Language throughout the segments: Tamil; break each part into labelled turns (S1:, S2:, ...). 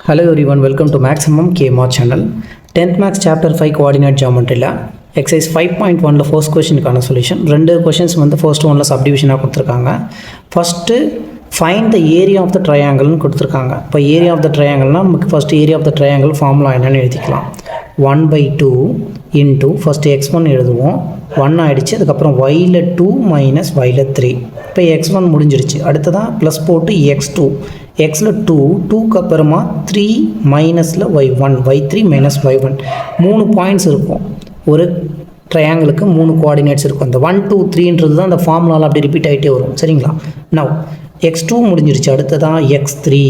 S1: Hello everyone, welcome to Maximum KMR channel. 10th Max Chapter 5 Coordinate Geometry la Exercise 5.1 la first question கான solution. ரெண்டு questions வந்து first one la subdivision கொடுத்திருக்காங்க. First find the area of the triangle னு கொடுத்திருக்காங்க. இப்போ area of the triangle னா நமக்கு first area of the triangle formula என்னன்னு எழுதிக்கலாம். 1/2 into first x1 எழுதுவோம். 1 ஆயிடுச்சு. அதுக்கு அப்புறம் y ல 2 minus y ல 3. இப்போ x1 முடிஞ்சிருச்சு. அடுத்ததா ப்ளஸ் போட்டு x2 x ல 2 க்கு அப்புறமா 3 மைனஸ்ல y1 y3 minus y1 மூணு பாயிண்ட்ஸ் இருக்கும். ஒரு ட்ரையாங்கிளுக்கு மூணு கோஆர்டினேட்ஸ் இருக்கும். அந்த 1 2 3ன்றது தான் அந்த ஃபார்முலாவில் அப்படி ரிப்பீட் ஆகிட்டே வரும். சரிங்களா? நவ் x2 முடிஞ்சிருச்சு. அடுத்ததான் x3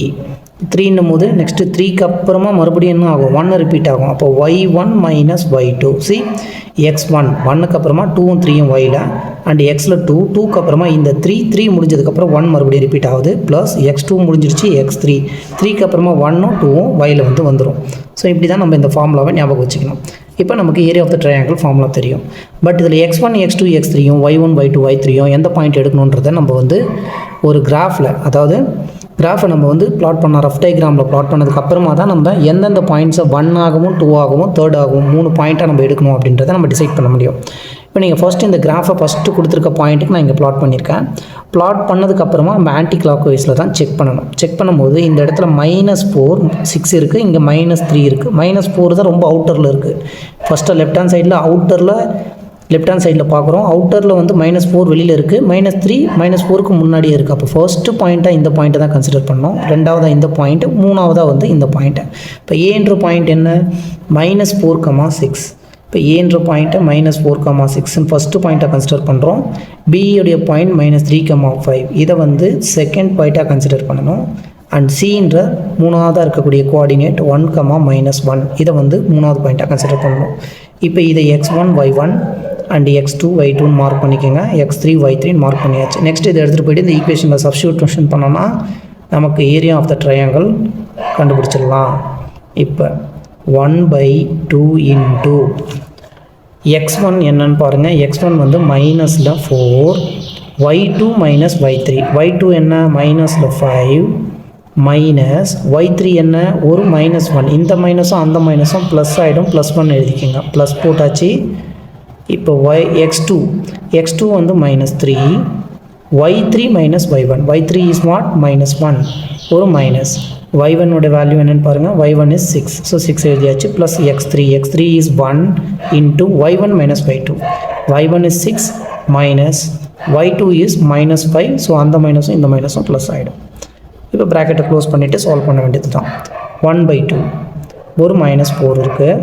S1: 3ன்னும் போது நெக்ஸ்ட்டு 3க்கு அப்புறமா மறுபடியும் என்ன ஆகும்? 1 ரிப்பீட் ஆகும். அப்போ y1 minus y2 C x1 1க்கு அப்புறமா 2ம் 3யும் yல அண்ட் xல 2க்கு அப்புறமா இந்த 3 முடிஞ்சதுக்கப்புறம் 1 மறுபடியும் ரிப்பீட் ஆகுது ப்ளஸ் x2 முடிஞ்சிருச்சு x3 3க்கு அப்புறமா 1ம் 2ம் yல வந்துடும். ஸோ இப்படி தான் நம்ம இந்த ஃபார்முலாவை ஞாபகம் வச்சுக்கணும். இப்போ நமக்கு area of the triangle formula தெரியும். பட் இதில் x1 x2 x3யும் y1 y2 y3யும் எந்த பாயிண்ட் எடுக்கணுன்றதை நம்ம வந்து ஒரு கிராஃபில், அதாவது கிராஃபை நம்ம வந்து பிளாட் பண்ண ரஃப் டயக்ராமில் பிளாட் பண்ணதுக்கு அப்புறமா தான் நம்ம எந்தெந்த பாயிண்ட்ஸை 1 ஆகவும் 2 ஆகவும் 3 ஆகவும் 3 பாயிண்ட்டாக நம்ம எடுக்கணும் அப்படின்றத நம்ம டிசைட் பண்ண முடியும். இப்போ நீங்கள் ஃபஸ்ட்டு இந்த கிராஃபை ஃபஸ்ட்டு கொடுத்துருக்க பாயிண்ட்டுக்கு நான் இங்கே பிளாட் பண்ணியிருக்கேன். பிளாட் பண்ணதுக்கப்புறமா நம்ம ஆன்டி கிளாக் வைஸில் தான் செக் பண்ணணும். செக் பண்ணும்போது இந்த இடத்துல -4 6 இருக்குது, இங்கே -3 இருக்குது. -4 தான் ரொம்ப அவுட்டரில் இருக்குது. ஃபஸ்ட்டு லெஃப்ட் ஹேண்ட் சைடில் லெஃப்ட் ஹேண்ட் சைடில் பார்க்குறோம். அவுட்டரில் வந்து -4 வெளியில் இருக்குது, -3 -4க்கு முன்னாடியே இருக்குது. அப்போ ஃபர்ஸ்ட்டு பாயிண்ட்டாக இந்த பாயிண்ட்டை தான் கன்சிடர் பண்ணோம். ரெண்டாவதாக இந்த பாயிண்ட்டு, மூணாவதாக வந்து இந்த பாயிண்ட்டை. இப்போ ஏன்ற பாயிண்ட் என்ன? -4,6. இப்போ ஏன்ற பாயிண்ட்டை -4,6ன்னு ஃபஸ்ட்டு பாயிண்ட்டாக கன்சிடர் பண்ணுறோம். பியோடைய பாயிண்ட் -3,5. இதை வந்து செகண்ட் பாயிண்ட்டாக கன்சிடர் பண்ணணும். அண்ட் சின்ற மூணாவதாக இருக்கக்கூடிய கோஆர்டினேட் 1,-1 இதை வந்து மூணாவது பாயிண்ட்டாக கன்சிடர் பண்ணணும். இப்போ இதை x1 y1 and x2 y2 mark பண்ணிக்கோங்க, x3 y3 மார்க் பண்ணியாச்சு. நெக்ஸ்ட் இதை எடுத்துகிட்டு போய்ட்டு இந்த ஈக்குவேஷனில் சப்ஸ்டியூஷன் பண்ணோன்னா நமக்கு ஏரியா ஆஃப் த ட்ரையாங்கிள் கண்டுபிடிச்சிடலாம். இப்போ 1/2 இன்ட்டு x1 என்னன்னு பாருங்கள். x1 வந்து -4, y2 minus y3, y2 என்ன? -5 மைனஸ் y3 என்ன? ஒரு -1. இந்த மைனஸும் அந்த மைனஸும் ப்ளஸ் ஆகிடும். +1 எழுதிக்கோங்க. ப்ளஸ் போட்டாச்சு. இப்போ x2 வந்து -3, y3 minus y1, y3 is what? -1, ஒரு மைனஸ். y1 வேல்யூ என்னன்னு பாருங்கள். y1 is 6, ஸோ 6 எழுதியாச்சு. Plus x3 is 1 into y1 minus y2, y1 is 6 minus y2 is -5, so அந்த மைனஸும் இந்த மைனஸும் ப்ளஸ் ஆகிடும். இப்போ ப்ராக்கெட்டை க்ளோஸ் பண்ணிவிட்டு சால்வ் பண்ண வேண்டியது தான். 1/2 ஒரு -4 இருக்குது.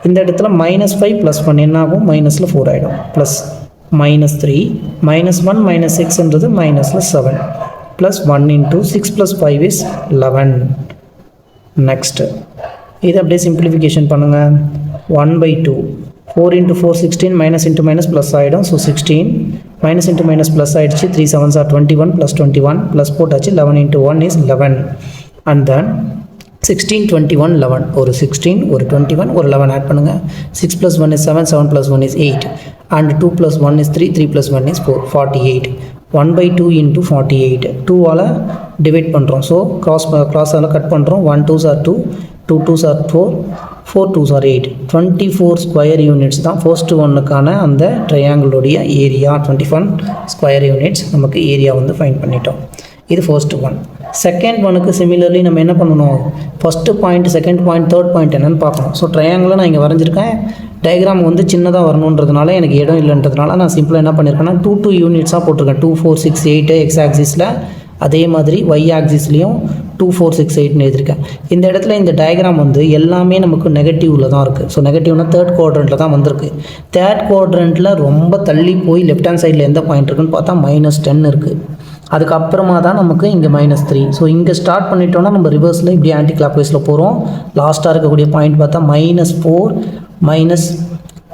S1: இந்த இடத்துல -5 + 1 என்ன ஆகும்? -ல் 4 ஆகிடும். Plus -3 -1 -6ன்றது -7 plus 1 into 6 + 5 is 11. Next இதை அப்படியே சிம்பிளிஃபிகேஷன் பண்ணுங்கள். 1/2 4 into 4 16, minus into minus plus ஆகிடும். So 16 minus into minus plus ஆகிடுச்சு. 3 7s are 21 plus 21 plus போட்டாச்சு. 11 into 1 is 11 and then 16 21 11 ஒரு 16 ஒரு 21 ஒரு 11 ஆட் பண்ணுங்கள். 6 + 1 is 7, 7 + 1 is 8 and 2 + 1 is 3, 3 + 1 is 4, 48. 1/2 into 48 2ஆல் divide பண்ணுறோம். ஸோ கிராஸால் கட் பண்ணுறோம். 1 2s are 2, 2 2s are 4, 4 2s are 8. 24 square units தான் ஃபர்ஸ்ட் ஒன்னுக்கான அந்த ட்ரையாங்கிளுடைய ஏரியா. 21 ஸ்கொயர் யூனிட்ஸ் நமக்கு ஏரியா வந்து ஃபைண்ட் பண்ணிட்டோம். இது ஃபர்ஸ்ட் ஒன். செகண்ட் ஒனுக்கு சிமிலர்லி நம்ம என்ன பண்ணணும்? First point, second point, third point என்னென்னு பார்க்கணும். ஸோ ட்ரையாங்கிளை நான் இங்கே வரைஞ்சிருக்கேன். டயக்ராம் வந்து சின்னதாக வரணுன்றதுனால எனக்கு இடம் இல்லைன்றதுனால நான் சிம்பிளாக என்ன பண்ணியிருக்கேன்னா 2 யூனிட்ஸாக போட்டிருக்கேன். 2 4 6 8 எக்ஸ் ஆக்சிஸில், அதே மாதிரி ஒய் ஆக்சிஸ்லேயும் 2 4 6 8ன்னு எழுதியிருக்கேன். இந்த இடத்துல இந்த டயக்ராம் வந்து எல்லாமே நமக்கு நெகட்டிவில் தான் இருக்குது. ஸோ நெகட்டிவ்னா தேர்ட் குவாட்ரண்ட்டில் தான் வந்திருக்கு. தேர்ட் குவாட்ரண்ட்டில் ரொம்ப தள்ளி போய் லெஃப்ட் ஹேண்ட் சைடில் எந்த பாயிண்ட் இருக்குன்னு பார்த்தா -10 இருக்குது. அதுக்கப்புறமா தான் நமக்கு இங்கே -3. ஸோ இங்கே ஸ்டார்ட் பண்ணிட்டோன்னா நம்ம ரிவர்ஸில் இப்படி ஆன்டி கிளாக் வைஸில் போகிறோம். லாஸ்ட்டாக இருக்கக்கூடிய பாயிண்ட் பார்த்தா -4 -10,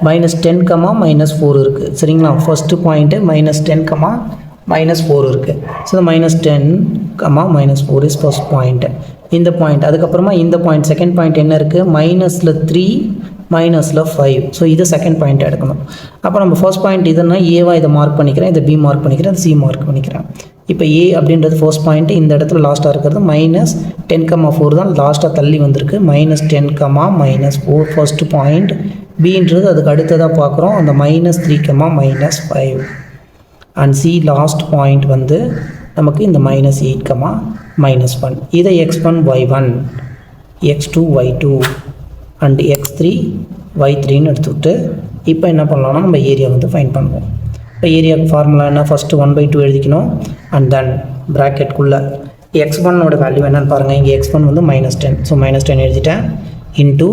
S1: -4 இருக்குது. சரிங்களா? ஃபஸ்ட்டு பாயிண்ட்டு -10, -4 இருக்குது. So -10, -4 is first point. இந்த பாயிண்ட் அதுக்கப்புறமா இந்த பாயிண்ட் செகண்ட் பாயிண்ட் என்ன இருக்குது? -3 -5. ஸோ இது செகண்ட் பாயிண்ட் எடுக்கணும். அப்போ நம்ம ஃபர்ஸ்ட் பாயிண்ட் இதுன்னா ஏவா இதை மார்க் பண்ணிக்கிறேன், இதை பி மார்க் பண்ணிக்கிறேன், சி மார்க் பண்ணிக்கிறேன். இப்போ ஏ அப்படின்றது ஃபர்ஸ்ட் பாயிண்ட், இந்த இடத்துல லாஸ்ட்டாக இருக்கிறது -10,4 தான் லாஸ்ட்டாக தள்ளி வந்திருக்கு. -10, -4 ஃபர்ஸ்ட் பாயிண்ட். பின்றது அதுக்கு அடுத்ததாக பார்க்குறோம், அந்த -3, -5. அண்ட் சி லாஸ்ட் பாயிண்ட் வந்து நமக்கு இந்த -8, -1. இதை x1 y1, x2 y2 and x3 y3ன்னு எடுத்துக்கிட்டு இப்போ என்ன பண்ணலாம்னா நம்ம ஏரியா வந்து ஃபைண்ட் பண்ணுவோம். இப்போ ஏரியாவுக்கு ஃபார்முலா என்ன, ஃபஸ்ட்டு 1/2 எழுதிக்கணும். அண்ட் தென் ப்ராக்கெட்குள்ளே x1ஓட வேல்யூ என்னென்னு பாருங்கள். இங்கே x1 வந்து -10, ஸோ -10 எழுதிட்டேன். இன்ட்டு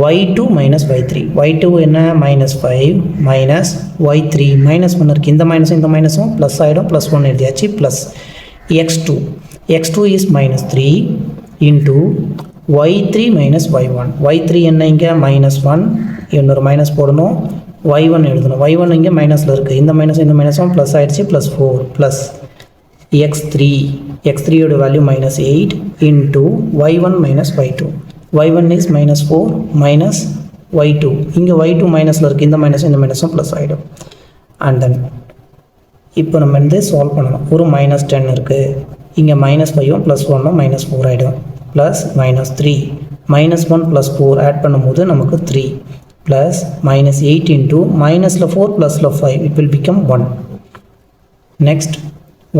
S1: y2 -y3, y2 என்ன -5 மைனஸ் y3 -1 இருக்குது. இந்த மைனஸும் ப்ளஸ் ஆகிடும், +1 எழுதியாச்சு. Plus x2 is -3 into y3 -y1, y3 என்ன இங்கே -1, இன்னொரு மைனஸ் போடணும். y1 எழுதணும், y1 இங்கே மைனஸில் இருக்குது. இந்த மைனஸும் ப்ளஸ் ஆகிடுச்சு, +4 ப்ளஸ் x3யோட value -8 into y1 -y2, y1 is -4 minus y2, இங்கே y2 மைனஸில் இருக்குது. இந்த மைனஸும் ப்ளஸ் ஆகிடும். அண்ட் தென் இப்போ நம்ம வந்து சால்வ் பண்ணணும். ஒரு -10 இருக்குது, இங்கே -5ம் +1ம் -4 ஆகிடும். ப்ளஸ் -3 -1 +4 ஆட் பண்ணும்போது நமக்கு 3 plus -8 into -4 +5 it will become 1. Next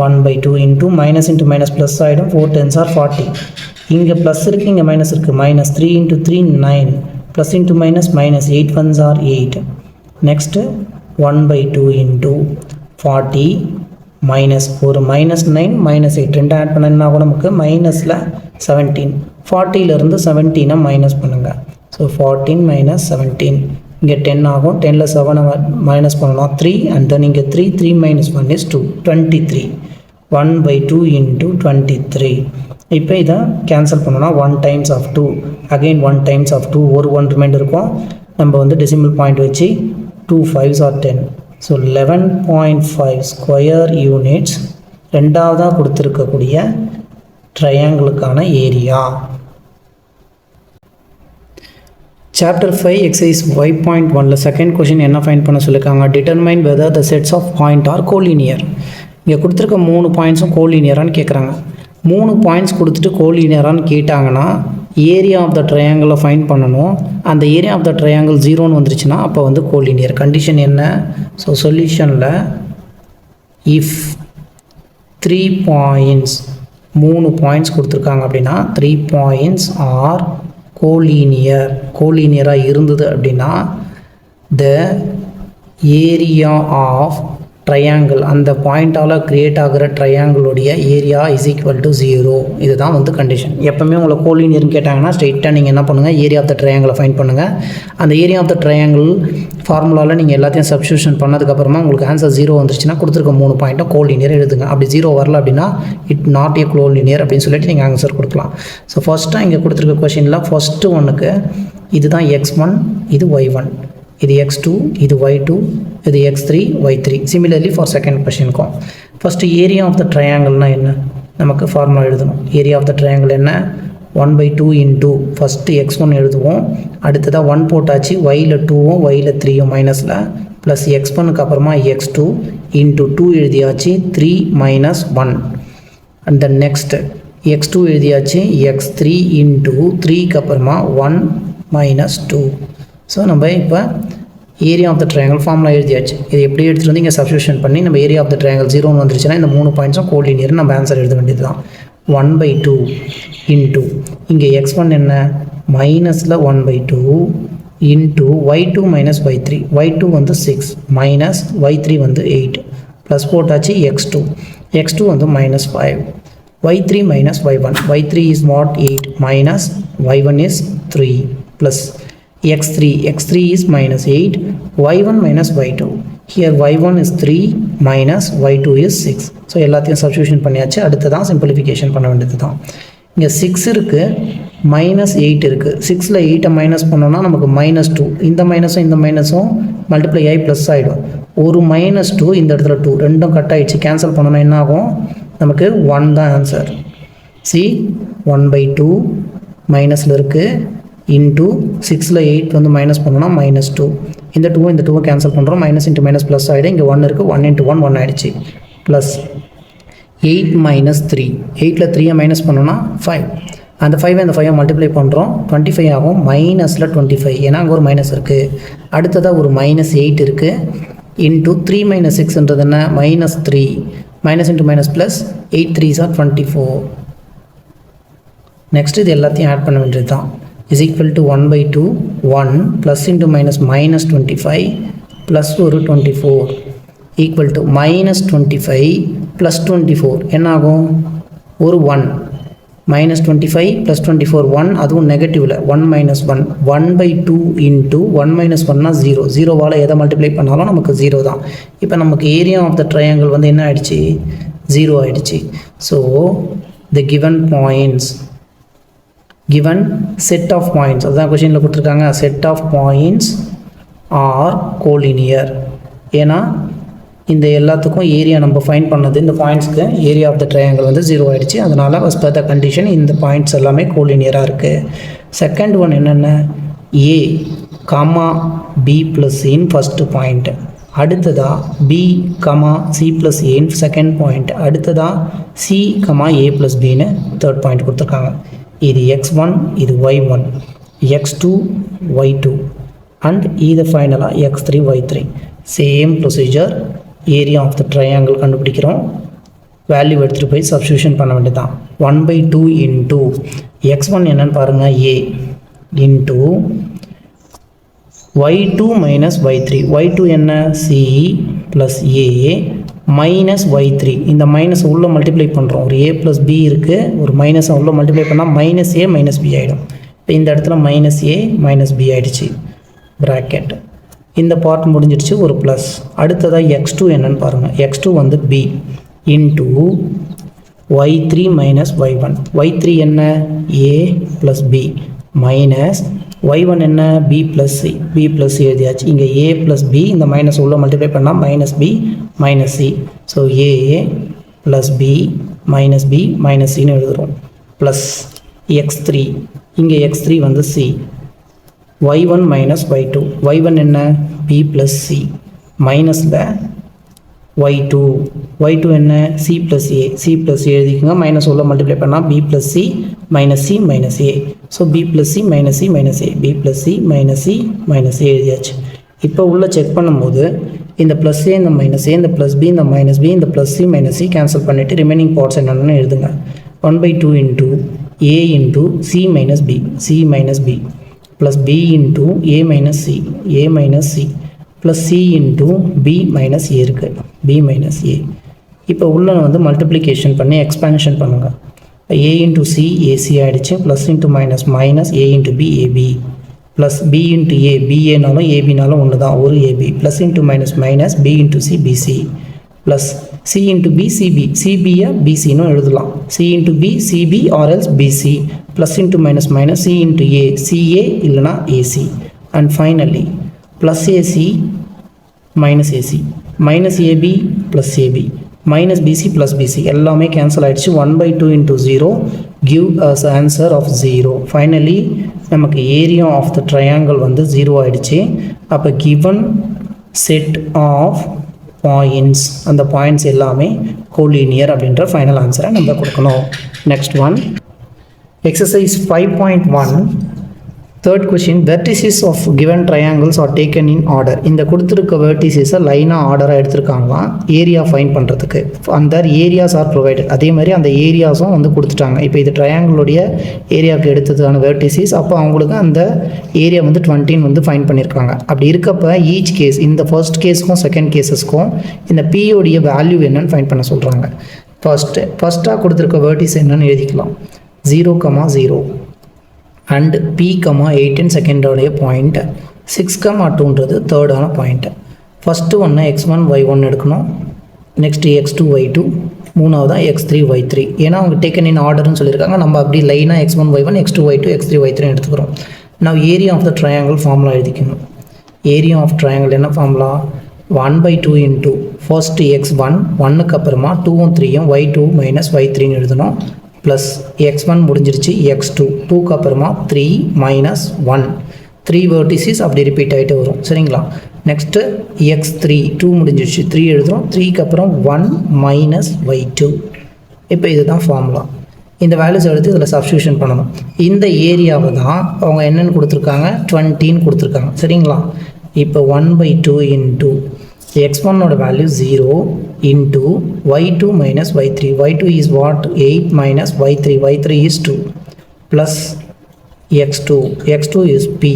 S1: 1/2 into -into plus ஆகிடும். 4 10s are 40. இங்கே ப்ளஸ் இருக்குது, இங்கே மைனஸ் இருக்குது. -3 into 3 9, plus into -8 1s are 8. Next 1/2 into 40 minus ஒரு -9 -8 ரெண்டு ஆட் பண்ண என்ன ஆகும் நமக்கு -17. 40லேருந்து 17 மைனஸ் பண்ணுங்கள். ஸோ 14 - 17 இங்கே 10 ஆகும். 10ல் 7 மைனஸ் பண்ணணும் 3 அண்ட் தென் இங்கே 3 -1 is 2, 23. 1/2 இன்ட்டு 23. இப்போ இதை கேன்சல் பண்ணோன்னா 1 times of 2, again 1 times of 2, ஒரு 1 ரிமைண்டர் இருக்கும். நம்ம வந்து டெசிமல் பாயிண்ட் வச்சு 2 5s are 10. So 11.5 square units ரெண்டாவதாக கொடுத்துருக்கக்கூடிய ட்ரையாங்கிளுக்கான ஏரியா. சாப்டர் 5 எக்ஸசைஸ் 5.1ல் செகண்ட் கொஷின் என்ன ஃபைண்ட் பண்ண சொல்லியிருக்காங்க, determine whether the sets of point are collinear. இங்கே கொடுத்துருக்க 3 பாயிண்ட்ஸும் கோலீனியரான்னு கேட்குறாங்க. 3 பாயிண்ட்ஸ் கொடுத்துட்டு கோலீனியரான்னு கேட்டாங்கன்னா ஏரியா ஆஃப் த ட்ரையாங்கிளை ஃபைண்ட் பண்ணணும். அந்த ஏரியா ஆஃப் த ட்ரையாங்கிள் 0ன்னு வந்துருச்சுன்னா அப்போ வந்து கோலீனியர். கண்டிஷன் என்ன, ஸோ சொல்யூஷனில் இஃப் 3 பாயிண்ட்ஸ் 3 பாயிண்ட்ஸ் கொடுத்துருக்காங்க அப்படின்னா 3 பாயிண்ட்ஸ் ஆர் கோலீனியராக இருந்தது அப்படின்னா த ஏரியா ஆஃப் ட்ரையாங்கிள், அந்த பாயிண்டால் க்ரியேட் ஆகிற ட்ரையாங்கிளுடைய ஏரியா இஸ் ஈக்குவல் டு 0. இதுதான் வந்து கண்டிஷன். எப்போவுமே உங்களை கோலீனியர்னு கேட்டாங்கன்னா ஸ்ட்ரெயிட்டாக நீங்கள் என்ன பண்ணுங்கள், ஏரியா ஆஃப் த ட்ரையாங்கிளை ஃபைண்ட் பண்ணுங்கள். அந்த ஏரியா ஆஃப் த ட்ரையாங்கிள் ஃபார்முலாவில் நீங்கள் எல்லாத்தையும் சப்ஸ்டியூஷன் பண்ணதுக்கப்புறமா உங்களுக்கு ஆன்சர் 0 வந்துருச்சுன்னா கொடுத்துருக்க 3 பாயிண்ட்டும் கோலீனியர் எழுதுங்க. அப்படி 0 வரல அப்படின்னா இட் நாட் ஏ கோலீனியர் அப்படின்னு சொல்லிட்டு நீங்கள் ஆன்சர் கொடுக்கலாம். ஸோ ஃபஸ்ட்டாக இங்கே கொடுத்துருக்க கொஷினில் ஃபஸ்ட்டு ஒன்றுக்கு இதுதான் x1, இது y1, இது x2, இது y2, இது x3, y3. Similarly for second கொஷினுக்கும் ஃபஸ்ட்டு ஏரியா ஆஃப் த ட்ரையாங்கிள்னால் என்ன, நமக்கு ஃபார்முலா எழுதணும். ஏரியா ஆஃப் த ட்ரையாங்கிள் என்ன, 1/2 இன்ட்டு ஃபஸ்ட்டு x1 எழுதுவோம். அடுத்ததாக 1 போட்டாச்சு, yல 2வும் yல 3யும் மைனஸில் ப்ளஸ் x1க்கு அப்புறமா x2 இன்ட்டு 2 எழுதியாச்சு, 3 - 1. அண்ட் தென் நெக்ஸ்ட்டு x2 எழுதியாச்சு, x3 இன்ட்டு 3க்கு அப்புறமா 1 - 2. ஸோ நம்ம இப்போ area of the triangle formula எழுதியாச்சு. இது எப்படி எடுத்துகிட்டு வந்து இங்கே சப்ஸ்டியூஷன் பண்ணி நம்ம ஏரியா ஆஃப் த ட்ரையாங்கிள் 0ன்னு வந்துருச்சுன்னா இந்த 3 பாயிண்ட்ஸும் கோலீனியர் நம்ம ஆன்சர் எழுத வேண்டியது தான். 1/2 இன்ட்டு இங்கே x1 என்ன மைனஸில் 1/2 இன்ட்டு y2 - y3, y2 வந்து 6 மைனஸ் y3 வந்து 8 ப்ளஸ் போட்டாச்சு x2 வந்து -5, y3 - y1, y3 is what 8 minus y1 is 3 plus x3 is -8, y1 - y2. Here y1 is 3 minus y2 is 6. So எல்லாத்தையும் சப்ஸ்டியூஷன் பண்ணியாச்சு. அடுத்து தான் சிம்பிளிஃபிகேஷன் பண்ண வேண்டியது தான். இங்கே 6 இருக்குது, -8 இருக்குது. 6ல் 8 மைனஸ் பண்ணோன்னா நமக்கு -2. இந்த மைனஸும் மல்டிப்ளை ஆகி ப்ளஸ் ஆகிடும். ஒரு -2 இந்த இடத்துல 2 ரெண்டும் கட் ஆகிடுச்சு. கேன்சல் பண்ணோன்னா என்ன ஆகும், நமக்கு 1 தான் ஆன்சர். சி 1/2 மைனஸில் இருக்குது இன்ட்டு 6ல் 8 வந்து மைனஸ் பண்ணோன்னா -2. இந்த 2வும் கேன்சல் பண்ணுறோம். மைனஸ் இன்ட்டு மைனஸ் ப்ளஸ் ஆகிடும். இங்கே 1 இருக்குது, 1 × 1 1 ஆகிடுச்சு. Plus 8 minus 3. 8ல் 3 மைனஸ் பண்ணோன்னா 5. அந்த 5 அந்த 5 மல்டிப்ளை பண்ணுறோம், 25 ஆகும். மைனஸில் 25, ஏன்னா அங்கே ஒரு மைனஸ் இருக்குது. அடுத்ததாக ஒரு மைனஸ் 8 இருக்குது. இன்ட்டு 3 மைனஸ் 6ன்றது என்ன, minus 3. Minus into minus plus 8 3s are 24. Next இது எல்லாத்தையும் ஆட் பண்ண வேண்டியது தான். Is equal to 1/2 1 plus into minus minus 25 plus ஒரு 24 ஈக்குவல் டு மைனஸ் 25 ப்ளஸ் 24 என்ன ஆகும், ஒரு 1. மைனஸ் 25 ப்ளஸ் 24 1, அதுவும் நெகட்டிவில் 1 மைனஸ் 1 1/2 இன்ட்டு 1 மைனஸ் 1னா 0. 0வால் எதை மல்டிப்ளை பண்ணாலும் நமக்கு 0 தான். இப்போ நமக்கு ஏரியா ஆஃப் த ட்ரையாங்கிள் வந்து என்ன ஆகிடுச்சு, 0 ஆகிடுச்சு. So the given points, given set of points, அதுதான் கொஷினில் கொடுத்துருக்காங்க, set of points are collinear. ஏன்னா இந்த எல்லாத்துக்கும் ஏரியா நம்ம ஃபைண்ட் பண்ணது, இந்த பாயிண்ட்ஸ்க்கு ஏரியா ஆஃப் த ட்ரையாங்கிள் வந்து 0 ஆகிடுச்சு. அதனால் as per the கண்டிஷன் இந்த பாயிண்ட்ஸ் எல்லாமே கோலினியராக இருக்குது. செகண்ட் ஒன் என்னென்ன, ஏ கமா பி ப்ளஸ் சின்னு ஃபஸ்ட்டு பாயிண்ட்டு, அடுத்ததாக பி கமா சி ப்ளஸ் ஏன்னு செகண்ட் பாயிண்ட், அடுத்ததாக c comma a plus pin third point கொடுத்துருக்காங்க. இது x1, இது y1, x2 y2 அண்ட் இது ஃபைனலாக x3 y3. Same procedure. Area of the triangle கண்டுபிடிக்கிறோம், வேல்யூ எடுத்துகிட்டு போய் சப்ஸ்டியூஷன் பண்ண வேண்டியதான். 1/2 இன்ட்டு x1 என்னன்னு பாருங்கள், a into y2 minus y3. y2 என்ன, c plus a minus y3. இந்த மைனஸ் உள்ளே மல்டிப்ளை பண்ணுறோம், ஒரு a ப்ளஸ் b இருக்குது, ஒரு மைனஸை உள்ளே மல்டிப்ளை பண்ணால் மைனஸ் a மைனஸ் b ஆகிடும். இப்போ இந்த இடத்துல மைனஸ் a மைனஸ் b ஆகிடுச்சு, ப்ராக்கெட். இந்த பார்ட் முடிஞ்சிடுச்சு, ஒரு ப்ளஸ். அடுத்ததாக x2 என்னன்னு பாருங்கள், x2 வந்து b into y3 minus y1. y3 என்ன, a plus b minus y1 என்ன, b plus c. b plus c எழுதியாச்சு. இங்கே a ப்ளஸ் b, இந்த மைனஸ் உள்ள மல்டிப்ளை பண்ணால் minus b minus c. So a plus b minus b minus சின்னு எழுதுகிறோம். ப்ளஸ் x3, இங்கே x3 வந்து c. y1 minus y2. y1 என்ன, b ப்ளஸ் c மைனஸில் y2. y2 என்ன, c plus a. c plus a எழுதிக்கோங்க, மைனஸ் உள்ள மல்டிப்ளை பண்ணால் b plus c minus c minus a. So b plus c minus c minus a, b plus c minus c minus a எழுதியாச்சு. இப்போ உள்ளே செக் பண்ணும்போது இந்த ப்ளஸ் a, இந்த மைனஸ் a, இந்த ப்ளஸ் b, இந்த மைனஸ் b, இந்த plus c minus c cancel பண்ணிவிட்டு ரிமைனிங் பார்ட்ஸ் என்னென்னு எழுதுங்க. 1/2 into a into c minus b, c minus b plus b into a minus c, a minus c plus c into b minus a இருக்குது, b மைனஸ் a. இப்போ உள்ள வந்து மல்டிப்ளிகேஷன் பண்ணி எக்ஸ்பேன்ஷன் பண்ணுங்கள். a இன்ட்டு c ac ஆகிடுச்சு, plus into minus minus a into b ab plus b into a baனாலும் abனாலும் ஒன்று தான், ஒரு ab plus into minus minus b into c bc plus c into b cb, cbயை bcன்னு எழுதலாம், c into b cb or else bc plus into minus minus c into a ca இல்லைனா ac and finally plus ac minus ac minus ab plus ab minus bc plus bc எல்லாமே கேன்சல் ஆகிடுச்சு. 1/2 into 0 give us answer of 0. Finally நமக்கு ஏரியா ஆஃப் த ட்ரையாங்கிள் வந்து 0 ஆகிடுச்சு. அப்போ கிவன் செட் ஆஃப் பாயிண்ட்ஸ், அந்த பாயிண்ட்ஸ் எல்லாமே கோலினியர் அப்படின்ற ஃபைனல் ஆன்சரை நம்ம கொடுக்கணும். Next one, exercise 5.1. Third question, vertices of given triangles are taken in order. இந்த கொடுத்துருக்க வெர்டிசஸை லைனாக ஆர்டராக எடுத்துருக்காங்களாம் ஏரியா ஃபைன் பண்ணுறதுக்கு. அந்த ஏரியாஸ் ஆர் ப்ரொவைடட், அதே மாதிரி அந்த ஏரியாஸும் வந்து கொடுத்துட்டாங்க. இப்போ இது ட்ரையாங்கிளுடைய ஏரியாவுக்கு எடுத்ததுக்கான வெர்டிசஸ். அப்போ அவங்களுக்கு அந்த ஏரியா வந்து 20 வந்து ஃபைன் பண்ணியிருக்காங்க. அப்படி இருக்கப்போ ஈச் கேஸ், இந்த ஃபர்ஸ்ட் கேஸுக்கும் செகண்ட் கேஸஸ்க்கும் இந்த பியோடைய வேல்யூ என்னன்னு ஃபைன் பண்ண சொல்கிறாங்க. ஃபஸ்ட்டாக கொடுத்துருக்க வெர்டிஸ் என்னன்னு எழுதிக்கலாம், 0,0 அண்ட் p, 18 செகண்டோடைய பாயிண்ட், 6,2ன்றது தேர்டான பாயிண்ட்டு. ஃபஸ்ட்டு ஒன்று x1 y1 எடுக்கணும், நெக்ஸ்ட்டு x2 y2, மூணாவதாக x3 y3. ஏன்னா அவங்க டேக்கன் இன் ஆர்டர்னு சொல்லியிருக்காங்க. நம்ம அப்படி லைனாக x1 y1 x2 y2 x3 y3 எடுத்துக்கிறோம். நான் area of the triangle formula எழுதிக்கணும். ஏரியா ஆஃப் ட்ரையாங்கிள் என்ன ஃபார்முலா, 1/2 இன்ட்டு ஃபர்ஸ்ட்டு x1 1க்கு அப்புறமா 2ம் 3யும் y2 மைனஸ் y3ன்னு எழுதணும். ப்ளஸ் x1 முடிஞ்சிருச்சு, x2 2க்கு அப்புறமா 3 மைனஸ் 1, 3 வெர்டிசஸ் அப்படி ரிப்பீட் ஆகிட்டு வரும். சரிங்களா? நெக்ஸ்ட்டு x3 2 முடிஞ்சிருச்சு, 3 எழுதுகிறோம், 3க்கு அப்புறம் 1 மைனஸ் y2 இப்போ இதுதான் ஃபார்முலா. இந்த வேல்யூஸ் எடுத்து இதில் சப்ஸ்டியூஷன் பண்ணணும். இந்த ஏரியாவை தான் அவங்க என்னென்னு கொடுத்துருக்காங்க, 20ன்னு கொடுத்துருக்காங்க. சரிங்களா? இப்போ 1/2 into x1 value 0 into y2 minus y3. y2 is what? 8 minus y3. y3 is 2 plus x2. x2 is p.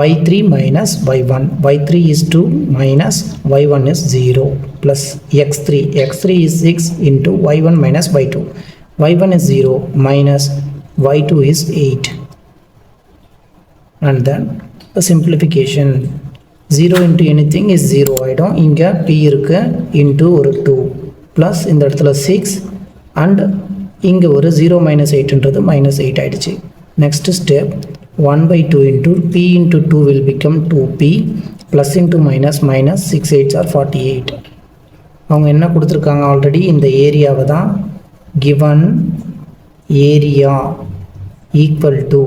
S1: y3 minus y1. y3 is 2 minus y1 is 0 plus x3. x3 is 6 into y1 minus y2. y1 is 0 minus y2 is 8. And then the simplification. 0 into anything is 0 ஆயிடும். இங்கே p இருக்கு into ஒரு 2 plus இந்த இடத்துல 6 and இங்கே ஒரு 0 minus 8ன்றது minus 8 ஆயிடுச்சு. Next step 1/2 into p into 2 will become 2p plus into minus minus 6 8s are 48. அவங்க என்ன கொடுத்துருக்காங்க ஆல்ரெடி இந்த ஏரியாவை தான் given area equal to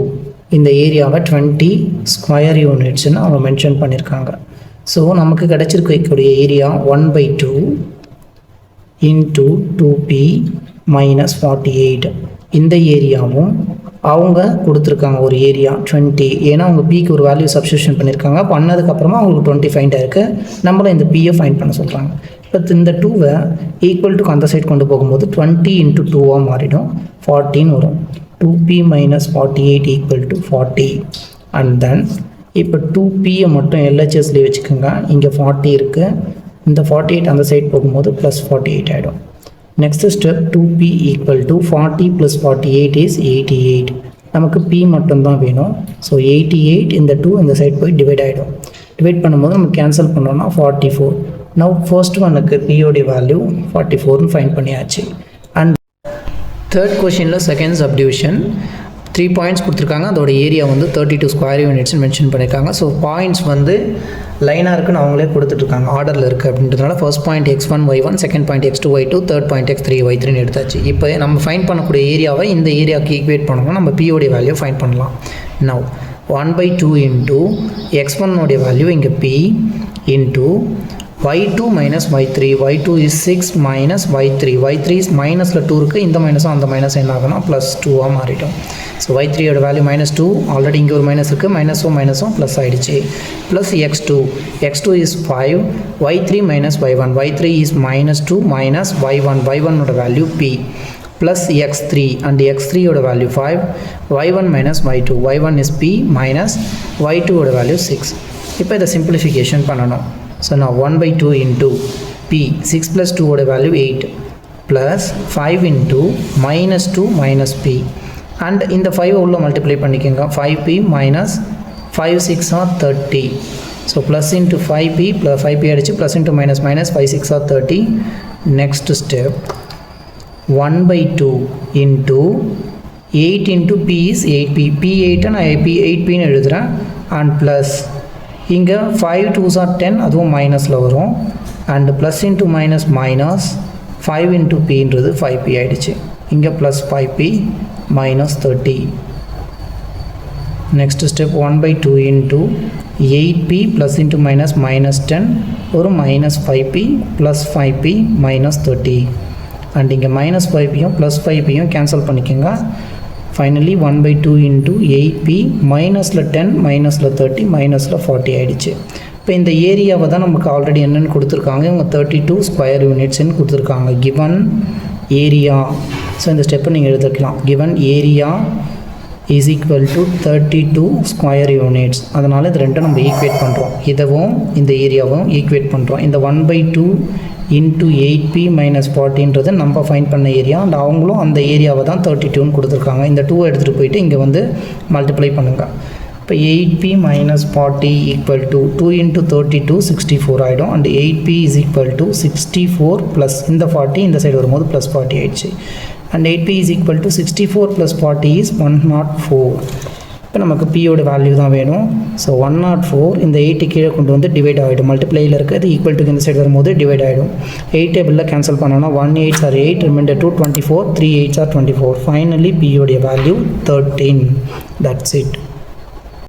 S1: இந்த ஏரியாவை 20 ஸ்கொயர் யூனிட்ஸ்னு அவங்க மென்ஷன் பண்ணியிருக்காங்க. ஸோ நமக்கு கிடச்சிருக்கக்கூடிய ஏரியா 1/2 இன்ட்டு 2p minus 48. இந்த ஏரியாவும் அவங்க கொடுத்துருக்காங்க ஒரு ஏரியா 20. ஏன்னா அவங்க பிக்கு ஒரு வேல்யூ சப்ஸ்டியூஷன் பண்ணியிருக்காங்க. பண்ணதுக்கப்புறமா அவங்களுக்கு 20 ஃபைண்ட் ஆயிருக்கு. நம்மளை இந்த பியை ஃபைண்ட் பண்ண சொல்கிறாங்க. இப்போ இந்த 2வை ஈக்குவல் டு அந்த சைட் கொண்டு போகும்போது 20 இன்ட்டு 2வாக மாறிடும், 14 வரும். 2p minus 48 equal to 40. And then இப்போ 2pயை மட்டும் LHSலேயே வச்சுக்கோங்க. இங்கே 40 இருக்குது. இந்த 48 அந்த சைட் போகும்போது ப்ளஸ் 48 ஆகிடும். Next step 2p equal to 40 plus 48 is 88. நமக்கு p மட்டும்தான் வேணும். ஸோ 88 இந்த 2 இந்த சைட் போய் டிவைட் ஆகிடும். டிவைட் பண்ணும்போது நம்ம கேன்சல் பண்ணோம்னா 44. நவ் ஃபர்ஸ்ட் ஒனுக்கு பியோடைய வேல்யூ 44ன்னு ஃபைண்ட் பண்ணியாச்சு. அண்ட் தேர்ட் கொஷினில் செகண்ட் சப்டிவிஷன் 3 பாயிண்ட்ஸ் கொடுத்துருக்காங்க. அதோட ஏரியா வந்து 32 ஸ்கொயர் யூனிட்ஸ்னு மென்ஷன் பண்ணியிருக்காங்க. ஸோ பாயிண்ட்ஸ் வந்து லைனாக இருக்குன்னு அவங்களே கொடுத்துட்ருக்காங்க, ஆர்டரில் இருக்குது அப்படின்றதுனால first point x1 y1, second point x2 y2, third point x3 y3ன்னு எடுத்தாச்சு. இப்போ நம்ம ஃபைண்ட் பண்ணக்கூடிய ஏரியாவை இந்த ஏரியாவுக்கு ஈக்குவேட் பண்ணணும். நம்ம பியோடைய வேல்யூ ஃபைண்ட் பண்ணலாம். நவ் 1/2 இன்ட்டு x1 வேல்யூ இங்கே p into y2 minus y3. y2 is 6 minus y3. y3 is minusல 2 இருக்குது. இந்த மைனஸும் அந்த மைனஸ் என்ன ஆகுனா ப்ளஸ் 2ஆக மாறிடும். So y3யோட value -2. ஆல்ரெடி இங்கே ஒரு மைனஸ் இருக்குது. மைனஸும் ப்ளஸ் ஆகிடுச்சு. Plus x2. x2 is 5. y3 minus y1. y3 is -2 minus y1. y1ஓட value p plus x3 and x3யோட value 5. y1 minus y2. y1 is p minus y2ஓட வேல்யூ 6. இப்போ இதை சிம்பிளிஃபிகேஷன் பண்ணணும். So now 1/2 into p, 6 plus 2 ஓட value 8 plus 5 into -2 minus p and இந்த 5 உள்ள மல்டிப்ளை பண்ணிக்கோங்க. 5p minus 5 6 are 30. So plus into 5p plus 5p அடிச்சு plus into minus minus 5 6 are 30. Next step 1/2 into 8 into p is 8p. p8 நான் p8pன்னு எழுதுகிறேன். and plus இங்கே 5 2s are 10, அதுவும் மைனஸில் வரும். And plus into minus minus 5 into பின்றது 5p ஆகிடுச்சு. இங்கே plus 5p minus 30. Next step 1/2 into 8p plus into minus minus 10 ஒரு minus 5p plus 5p minus 30. And இங்கே minus 5pயும் ப்ளஸ் 5pயும் கேன்சல் பண்ணிக்கோங்க. ஃபைனலி 1/2 இன்ட்டு 8p மைனஸில் 10 மைனஸில் 30 மைனஸில் 40 ஆகிடுச்சு. இப்போ இந்த ஏரியாவை தான் நமக்கு ஆல்ரெடி என்னென்னு கொடுத்துருக்காங்க, இவங்க 32 ஸ்கொயர் யூனிட்ஸ்ன்னு கொடுத்துருக்காங்க. Given area. ஸோ இந்த ஸ்டெப்பை நீங்கள் எழுதிக்கலாம். Given area is equal to 32 square units. அதனால் இது ரெண்டும் நம்ம ஈக்குவேட் பண்ணுறோம். இதுவும் இந்த ஏரியாவும் ஈக்குவேட் பண்ணுறோம். இந்த 1/2 இன்ட்டு 8p minus 40ன்றது நம்ம ஃபைண்ட் பண்ண ஏரியா. அண்ட் அவங்களும் அந்த ஏரியாவை தான் 32ன்னு கொடுத்துருக்காங்க. இந்த 2 எடுத்துகிட்டு போயிட்டு இங்கே வந்து மல்டிப்ளை பண்ணுங்கள். இப்போ 8p minus 40 equal to 2 into 32 64 ஆகிடும். And 8p is equal to 64 plus இந்த 40 இந்த சைடு வரும்போது ப்ளஸ் 40 ஆகிடுச்சு. And 8p is equal to 64 plus 40 is 104. இப்போ நமக்கு பியோட வேல்யூ தான் வேணும். ஸோ 104 இந்த 8 கீழே கொண்டு வந்து டிவைட் ஆகிடும். மல்டிப்ளையில் இருக்கிறது ஈக்குவல் டு இந்த சைடு வரும்போது டிவைட் ஆகிடும். 8 டேபிளில் கேன்சல் பண்ணோன்னா 1 8s are 8, remainder 2 24, 3 8s are 24. Finally பியோடைய வேல்யூ 13. That's it.